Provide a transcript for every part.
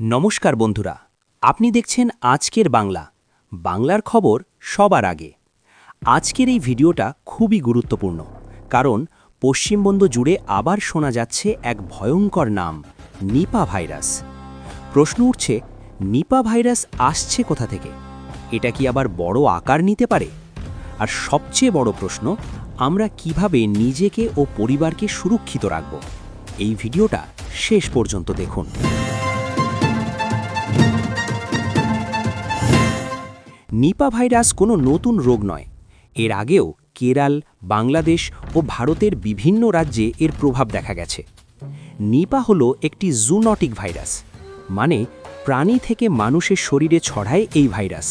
নমস্কার বন্ধুরা, আপনি দেখছেন আজকের বাংলা। বাংলার খবর সবার আগে। আজকের এই ভিডিওটা খুবই গুরুত্বপূর্ণ, কারণ পশ্চিমবঙ্গ জুড়ে আবার শোনা যাচ্ছে এক ভয়ঙ্কর নাম, নিপা ভাইরাস। প্রশ্ন উঠছে, নিপা ভাইরাস আসছে কোথা থেকে? এটা কি আবার বড় আকার নিতে পারে? আর সবচেয়ে বড় প্রশ্ন, আমরা কিভাবে নিজেকে ও পরিবারকে সুরক্ষিত রাখব? এই ভিডিওটা শেষ পর্যন্ত দেখুন। নিপা ভাইরাস কোনো নতুন রোগ নয়। এর আগেও কেরল, বাংলাদেশ ও ভারতের বিভিন্ন রাজ্যে এর প্রভাব দেখা গেছে। নিপা হলো একটি জুনোটিক ভাইরাস, মানে প্রাণী থেকে মানুষের শরীরে ছড়ায় এই ভাইরাস।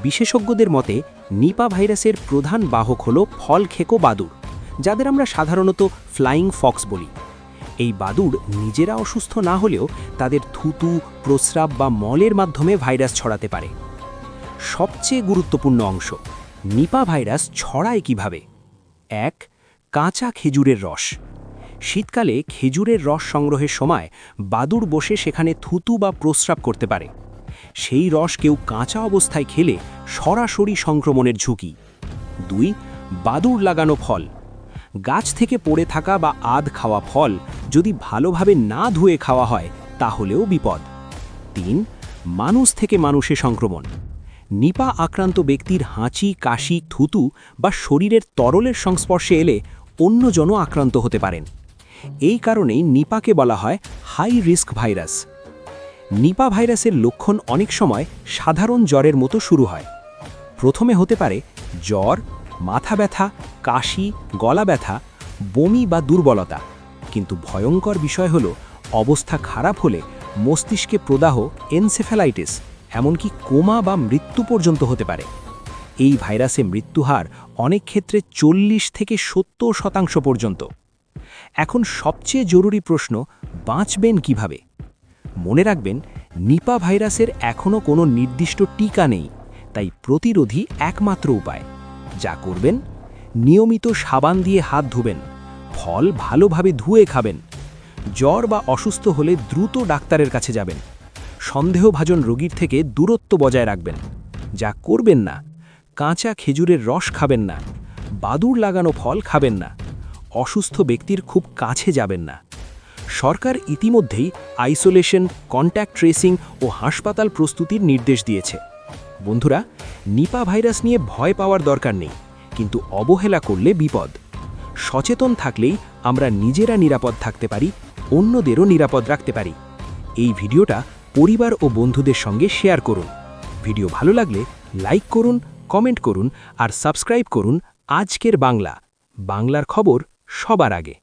বিশেষজ্ঞদের মতে নিপা ভাইরাসের প্রধান বাহক হল ফলখেকো বাদুড়, যাদের আমরা সাধারণত ফ্লাইং ফক্স বলি। এই বাদুড় নিজেরা অসুস্থ না হলেও তাদের থুতু, প্রস্রাব বা মলের মাধ্যমে ভাইরাস ছড়াতে পারে। সবচেয়ে গুরুত্বপূর্ণ অংশ, নিপা ভাইরাস ছড়ায় কিভাবে? ১. কাঁচা খেজুরের রস। শীতকালে খেজুরের রস সংগ্রহের সময় বাদুড় বসে সেখানে থুতু বা প্রস্রাব করতে পারে। সেই রস কেউ কাঁচা অবস্থায় খেলে সরাসরি সংক্রমণের ঝুঁকি। ২. বাদুড় লাগানো ফল। গাছ থেকে পড়ে থাকা বা আধ খাওয়া ফল যদি ভালোভাবে না ধুয়ে খাওয়া হয় তাহলেও বিপদ। ৩. মানুষ থেকে মানুষে সংক্রমণ। নিপা আক্রান্ত ব্যক্তির হাঁচি, কাশি, থুতু বা শরীরের তরলের সংস্পর্শে এলে অন্যজনও আক্রান্ত হতে পারেন। এই কারণেই নিপাকে বলা হয় হাই রিস্ক ভাইরাস। নিপা ভাইরাসের লক্ষণ অনেক সময় সাধারণ জ্বরের মতো শুরু হয়। প্রথমে হতে পারে জ্বর, মাথা ব্যথা, কাশি, গলা ব্যথা, বমি বা দুর্বলতা। কিন্তু ভয়ঙ্কর বিষয় হল, অবস্থা খারাপ হলে মস্তিষ্কে প্রদাহ, এনসেফ্যালাইটিস, এমনকি কোমা বা মৃত্যু পর্যন্ত হতে পারে। এই ভাইরাসে মৃত্যুহার অনেক ক্ষেত্রে 40 থেকে 70% পর্যন্ত। এখন সবচেয়ে জরুরি প্রশ্ন, বাঁচবেন কিভাবে? মনে রাখবেন, নিপা ভাইরাসের এখনও কোনো নির্দিষ্ট টিকা নেই, তাই প্রতিরোধী একমাত্র উপায়। যা করবেন, নিয়মিত সাবান দিয়ে হাত ধুবেন, ফল ভালোভাবে ধুয়ে খাবেন, জ্বর বা অসুস্থ হলে দ্রুত ডাক্তারের কাছে যাবেন, সন্দেহভাজন রোগীর থেকে দূরত্ব বজায় রাখবেন। যা করবেন না, কাঁচা খেজুরের রস খাবেন না, বাদুড় লাগানো ফল খাবেন না, অসুস্থ ব্যক্তির খুব কাছে যাবেন না। সরকার ইতিমধ্যেই আইসোলেশন, কন্ট্যাক্ট ট্রেসিং ও হাসপাতাল প্রস্তুতির নির্দেশ দিয়েছে। বন্ধুরা, নিপা ভাইরাস নিয়ে ভয় পাওয়ার দরকার নেই, কিন্তু অবহেলা করলে বিপদ। সচেতন থাকলেই আমরা নিজেরা নিরাপদ থাকতে পারি, অন্যদেরও নিরাপদ রাখতে পারি। এই ভিডিওটা পরিবার ও বন্ধুদের সঙ্গে শেয়ার করুন। ভিডিও ভালো লাগলে লাইক করুন, কমেন্ট করুন আর সাবস্ক্রাইব করুন আজকের বাংলা। বাংলার খবর সবার আগে।